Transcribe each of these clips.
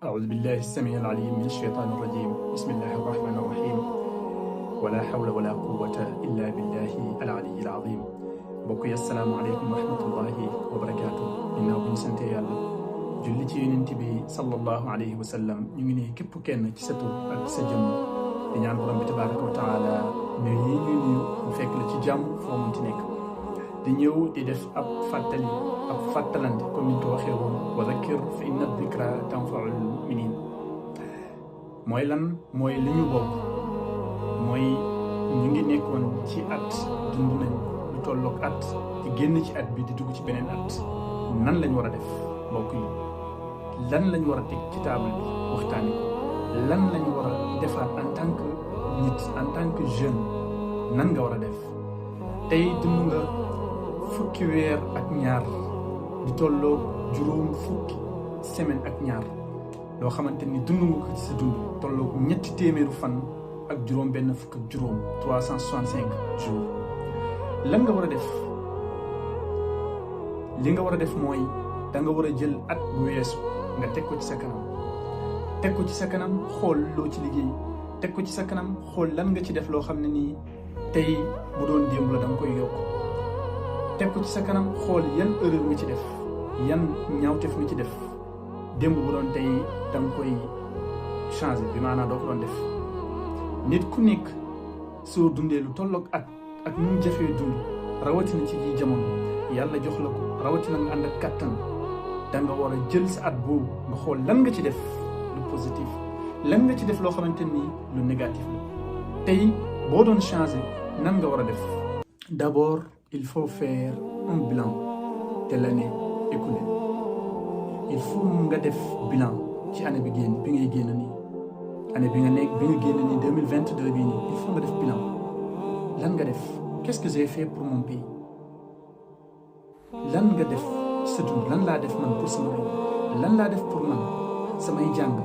أعوذ بالله السميع العليم من الشيطان الرجيم بسم الله الرحمن الرحيم ولا حول ولا قوة إلا بالله العلي العظيم mbokk yi assalaamu aleykum wa rahmatullahi wa barakaatu ginnaaw bi ñu sante yàlla julli ci yonent bi sallallahu alayhi wa sallam ñu ngi ne képp kenn ci sa tur ak sa jëmm di ñaan borom bi tabaraka wa taala nuyu yi ñuy nuyu mu fekk la ci jàmm foo mun ci nekk di ñëw di def ab fàttali ab fàttalante comme ni ñu ko waxee woon wa zakkir fa inna dikra tanfaul muminin mooy lan mooy li ñu bokk mooy ñu ngi nekkoon ci at dund nañ lu tolloog at di génn ci at bi di dugg ci beneen at nan lañ war a def mbokk yi lan lañ war a teg ci table bi waxtaani ko lan lañ war a defaat en tant que nit en tant que jeune nan nga war a def tey dund nga fukki weer ak ñaar di tolloo juróom fukki semaine ak ñaar loo xamante ni dund nga ko ci sa dund tolloo ñetti téeméeru fan ak juróom benn fukk ak juróom 365 jours lan nga war a def li nga war a def mooy da nga war a jël at bu weesu nga teg ko ci sa kanam teg ko ci sa kanam xool loo ci liggéey teg ko ci sa kanam xool lan nga ci def loo xam ne nii tey bu doon démb la da nga koy yokk teg ko ci sa kanam xool yan erreur nga ci def yan ñaawteef nga ci def démb bu doon tey da nga koy changer bi maanaam doo ko doon def nit ku nekk soo dundee lu tolloog at ak nu mu jafee dund rawatina ci ji jamono yàlla jox la ko rawatina nga ànd ak kattan da nga war a jël sa at boobu nga xool lan nga ci def lu positif lan nga ci def loo xamante ni lu négatif la tey boo doon changer nan nga war a def d'abord il faut faire un bilan de l'année écoulée il faut nga def bilan ci année bi ngay génn nii année bi nga nekk bi nga génn nii 2022 bii nii il faut nga def bilan lan nga def qu'est-ce que j'ai fait pour mon pays lan nga def sa dund lan laa def man pour sama réew lan laa def pour man samay jàng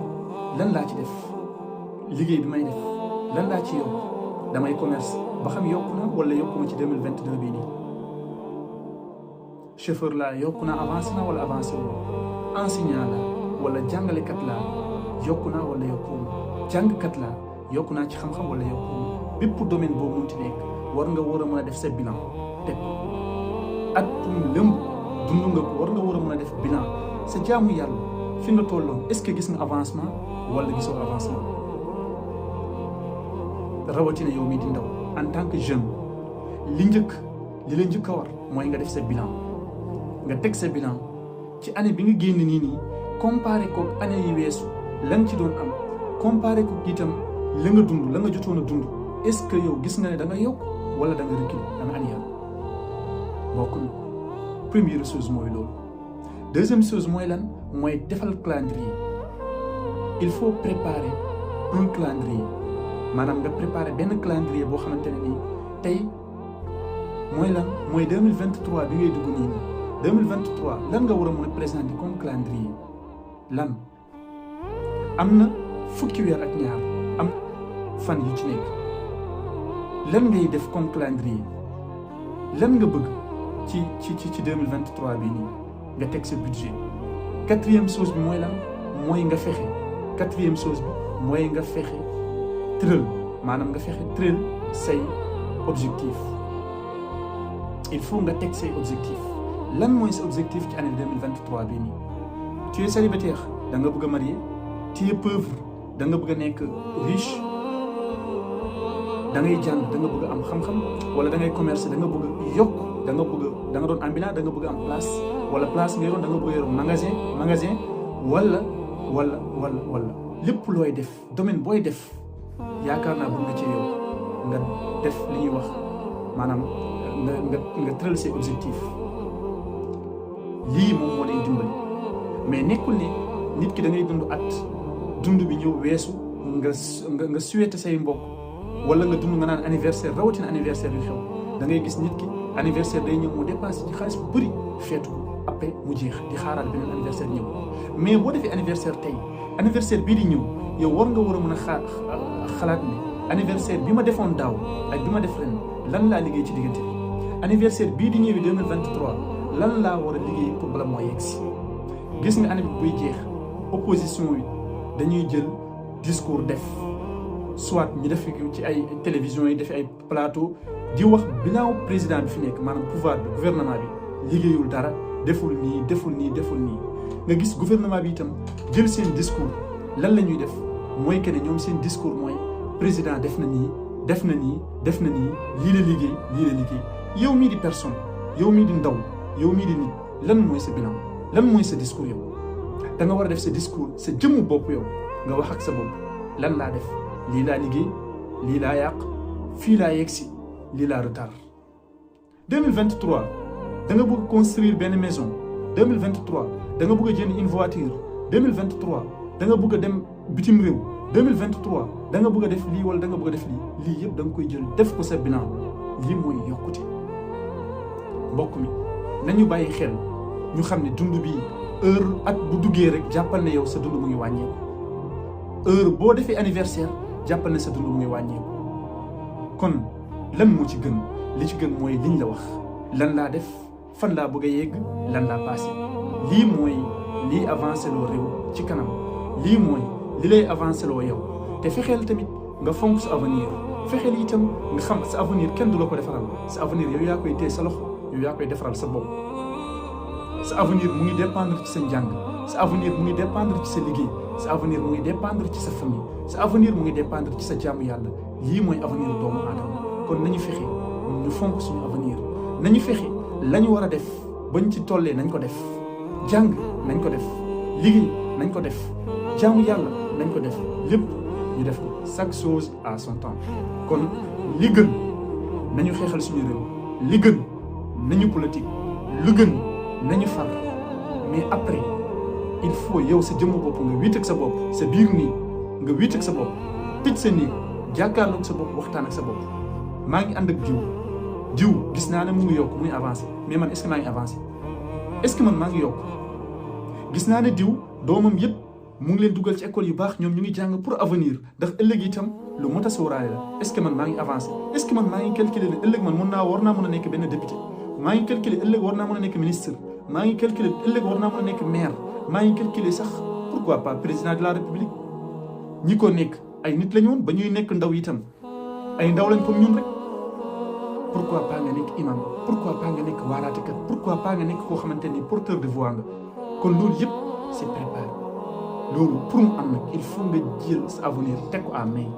lan laa ci def liggéey bi may def lan laa ci yokk damay commerce ba xam yokku na wala yokku ma ci 2022 bii nii chauffeur laa yokku naa avancé na wala avancé wu enseignant la wala jàngalekat laa yokku naa wala yokkuwuma jàngkat laa yokku naa ci xam-xam wala yokkuwuma bépp domaine boobu munti nekk war nga war a mën a def sa bilan teg ko at lëmb dund nga ko war nga war a mën a def bilan sa jaamu yàlla fi nga tolloon est-ce que gis nga avancement wala gisoo avancement rawatina yow mii di ndaw en tant que jeune li la njëkk a war mooy nga def sa bilan nga teg sa bilan ci année bi nga génn nii comparé ko année yi weesu lan ci doon am comparé ko itam la nga dund la nga jotoon a dund est-ce que yow gis nga ne da nga yokk wala da nga reculer da nga aniyaat bokk na première chose mooy loolu deuxième chose mooy lan mooy defal calendrier il faut préparer un calendrier maanaam nga préparer benn calendrier boo xamante ne nii tey mooy lan mooy 2023 bi ngay dugg nii 2023 lan nga war a mën a présenter comme calendrier lan am na fukki weer ak ñaar am fan yu ci nekk lan ngay def comme calendrier lan nga bëgg ci 2023 bii nii nga teg sa budget quatrième chose bi mooy lan mooy nga fexe quatrième chose bi mooy nga fexe tëral maanaam nga fexe tëral say objectif il faut nga teg say objectif lan mooy sa objectif ci année 2023 bii nii tu es célibataire da nga bëgg a marier tu es pauvre da nga bëgg a nekk riche da ngay jàng da nga bëgg a am xam-xam wala da ngay commerce da nga bëgg a yokk da nga doon ambulant da nga bëgg a am place wala place ngay doon da nga bëgg a yor magasin wala lépp looy def domaine booy def yaakaar naa bëgg nga ci yow nga def li ñuy wax maanaam nga tëral say objectif lii moom moo lay dimbali mais nekkul ne nit ki da ngay dund bi ñëw weesu nga souhaité say mbokk wala nga dund nga naan anniversaire rawatina anniversaire yu xew da ngay gis nit ki anniversaire day ñëw mu dépassé ci xaalis bu bëri feetu après mu jeex di xaaraat beneen anniversaire ñëw mais boo defee anniversaire tey anniversaire bii di ñëw yow war nga war a mën a xalaat ne anniversaire bi ma defoon daaw ak bi ma def ren lan laa liggéey ci diggante bi anniversaire bii di ñëwi 2023 lan laa war a liggéey pour bala moo yegg si gis nga année bi buy jeex opposition bi dañuy jël discours def soit ñu def ci ay télévision yi def ay plateau di wax bilan président bi fi nekk maanaam pouvoir bi gouvernement bi liggéeyul dara deful nii nga gis gouvernement bi itam jël seen discours lan la ñuy def mooy que ne ñoom seen discours mooy président def na nii lii la liggéey yow mii di personne yow mii di ndaw yow mii di nit lan mooy sa bilan lan mooy sa discours yow da nga war a def sa discours sa jëmmu bopp yow nga wax ak sa bopp lan laa def lii laa liggéey lii laa yàq fii laa yegsi lii laa retard 2023 da nga bëgg construire benn maison 2023 da nga bëgg a jënd une voiture 2023 da nga bëgg a dem bitim réew 2023 da nga bëgg a def lii wala da nga bëgg a def lii yëpp da nga koy jël def ko sa bilan lii mooy yokkute mbokk mi nañu bàyyi xel ñu xam ne dund bi heure at bu duggee rek jàppal ne yow sa dund mu ngi wàññeeku heure boo defee anniversaire jàppal ne sa dund mu ngi wàññeeku kon lan moo ci gën li ci gën mooy liñ la wax lan laa def fan laa bëgg a yegg lan laa passé lii mooy lii avancé loo réew ci kanam lii mooy li lay avancé loo yow te fexeel tamit nga fonk sa avenir fexeel itam nga xam sa avenir kenn du la ko defaral sa avenir yow yaa koy téye sa loxo yow yaa koy defaral sa bopp sa avenir mu ngi dépendre ci sa njàng sa avenir mu ngi dépendre ci sa liggéey sa avenir mu ngi dépendre ci sa famille sa avenir mu ngi dépendre ci sa jaamu yàlla lii mooy avenir doomu aadama kon nañu fexe ñu fonk suñu avenir nañu fexe la ñu war a def bañ ci tollee nañ ko def jàng nañ ko def liggéey nañ ko def jaamu yàlla nañ ko def lépp ñu def ko chaque chose à son temps kon li gën nañu xeexal suñu réew li gën nañu politique lu gën nañu far mais après il faut yow sa jëmm bopp nga wéet ak sa bopp sa biir nii nga wéet ak sa bopp tëj sa néeg jàkkaarloog sa bopp waxtaan ak sa bopp maa ngi ànd ak jiw gis naa ne mu ngi yokk mu ngi avancé mais man est-ce que maa ngi avancé est-ce que man maa ngi yokk gis naa ne diw doomam yëpp mu ngi leen dugal ci école yu baax ñoom ñu ngi jàng pour avenir ndax ëllëg itam lu mot a sóoraale la est-ce que man maa ngi avancé est-ce que man maa ngi calculer ne ëllëg man war naa mën a nekk benn député maa ngi calculer ëllëg war naa mën a nekk ministre maa ngi calculer ëllëg war naa mën a nekk maire maa ngi calculer sax pourquoi pas président de la république ñi ko nekk ay nit la ñu woon ba ñuy nekk ndaw itam ay ndaw lañ comme ñun rek pourquoi pas nga nekk imam pourquoi pas nga nekk waaraatekat pourquoi pas nga nekk koo xamante ni porteur de voix nga kon loolu yëpp c'est préparé loolu pour mu am nag il faut nga jël sa avenir teg ko à main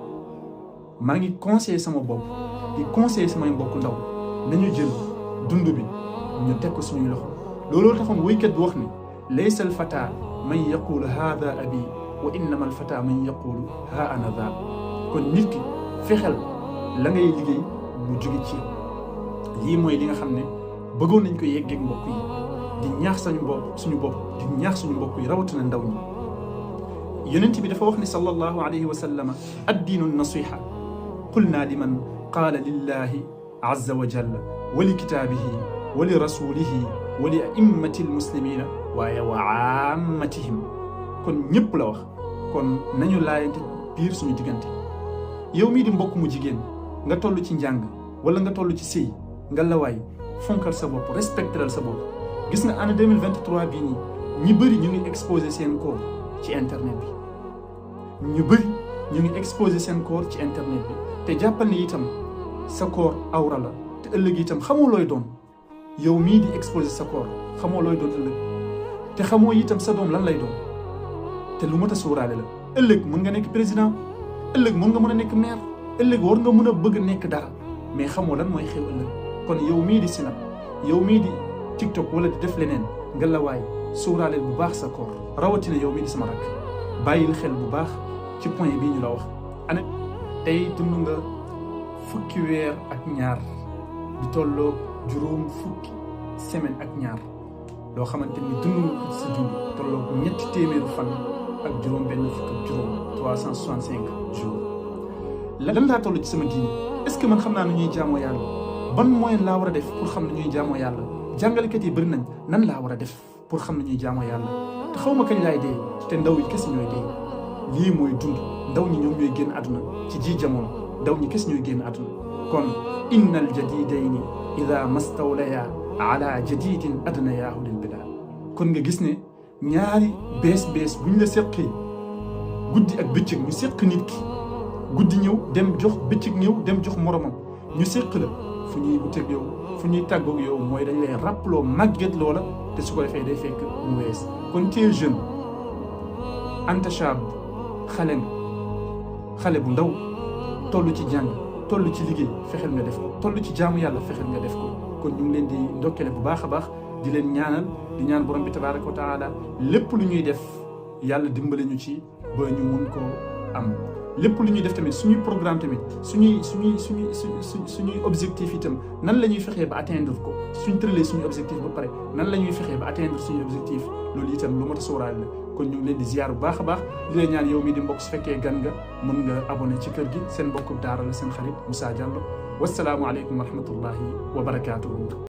maa ngi conseiller sama bopp di conseiller samay mbokk ndaw nañu jël dund bi ñu teg ko suñuy loxo looloo taxoon woykat bi wax ni laysa al fata man yaqulu haada abi wa innama al fata man yaqulu ha ana dha kon nit ki fexeel la ngay liggéey mu jóge ci lii mooy li nga xam ne bëggoon nañ ko yeggeeg mbokk yi di ñaax suñu bopp di ñaax suñu mbokk yi rawatina ndaw ñi yonent bi dafa wax ne sallallahu alayhi wa sallam addiinu nasiha qulna liman qaala lillahi azza wa jalla wa li kitaabihi wa li rasulihi wa li a'immati almuslimina waaye wa ammatihim kon ñëpp la wax kon nañu laayante biir suñu diggante yow mii di mbokk mu jigéen nga toll ci njàng wala nga toll ci sëy nga lawaay fonkal sa bopp respectal sa bopp gis nga année 2023 bii nii ñi bëri ñu ngi exposé seen corps ci internet bi ñu bëri ñu ngi exposé seen corps ci internet bi te jàppal ne itam sa corps awra la te ëllëg itam xamoo looy doon yow mii di exposé sa corps xamoo looy doon ëllëg te xamoo itam sa doom lan lay doon te lu mat a sóoraale la ëllëg mën nga nekk président ëllëg mën nga mën a nekk maire ëllëg war nga mën a bëgg nekk dara mais xamoo lan mooy xew ëllëg kon yow mii di sinap yow mii di TikTok wala di def leneen nga la waay sóoraaleel bu baax sa corps rawatina yow mii di sama rakk bàyyil xel bu baax ci point bii ñu la wax. ane tey dund nga fukki weer ak ñaar di tolloo juróom fukki semaine ak ñaar loo xamante ni dund nga ko sa dund tolloo ñetti téeméeru fan ak juróom benn fukk ak juróom 365 jours. lan laa toll ci sama diine est-ce que man xam naa nu ñuy jaamoo yàlla ban moyen laa war a def pour xam ne ñuy jaamoo yàlla jàngalekat yi bëri nañ nan laa war a def pour xam ne ñuy jaamoo yàlla te xaw ma kañ laay dee te ndaw yi kese ñooy dee lii mooy dund ndaw ñi ñoom ñooy génn àdduna ci ji jamono ndaw ñi kese ñooy génn àdduna kon innal jadidayni ida mastawlaya ala jadidin adnayaahu lil bilaa kon nga gis ne ñaari bees buñ la seqee guddi ak bëccëg ñu séq nit ki guddi ñëw dem jox bëccëg ñëw dem jox moromam ñu séq la fu ñuy wuteeg yow fu ñuy tàggoog yow mooy dañ lay rappeloo màgget loola te su ko defee day fekk mu wees kon tey jeune anta shab xale nga xale bu ndaw toll ci jàng toll ci liggéey fexeel nga def ko toll ci jaamu yàlla fexeel nga def ko kon ñu ngi leen di ndokkale bu baax a baax di leen ñaanal di ñaan borom bi tabaraka wa taala lépp lu ñuy def yàlla dimbale ñu ci ba ñu mun koo am lépp lu ñuy def tamit suñuy programme tamit suñuy objectif itam nan la ñuy fexee ba atteindre ko suñ tëralee suñuy objectif ba pare nan la ñuy fexee ba atteindre suñuy objectif loolu itam lu mat a sóoraale la kon ñu ngi leen di ziar bu baax a baax di leen ñaan yow mi di mbokk su fekkee gan nga mën nga abonné ci kër gi seen mbokku daara la seen xarit Moussa Diallo wasalaamu aleykum wa rahmatullahi wa barakaatuhu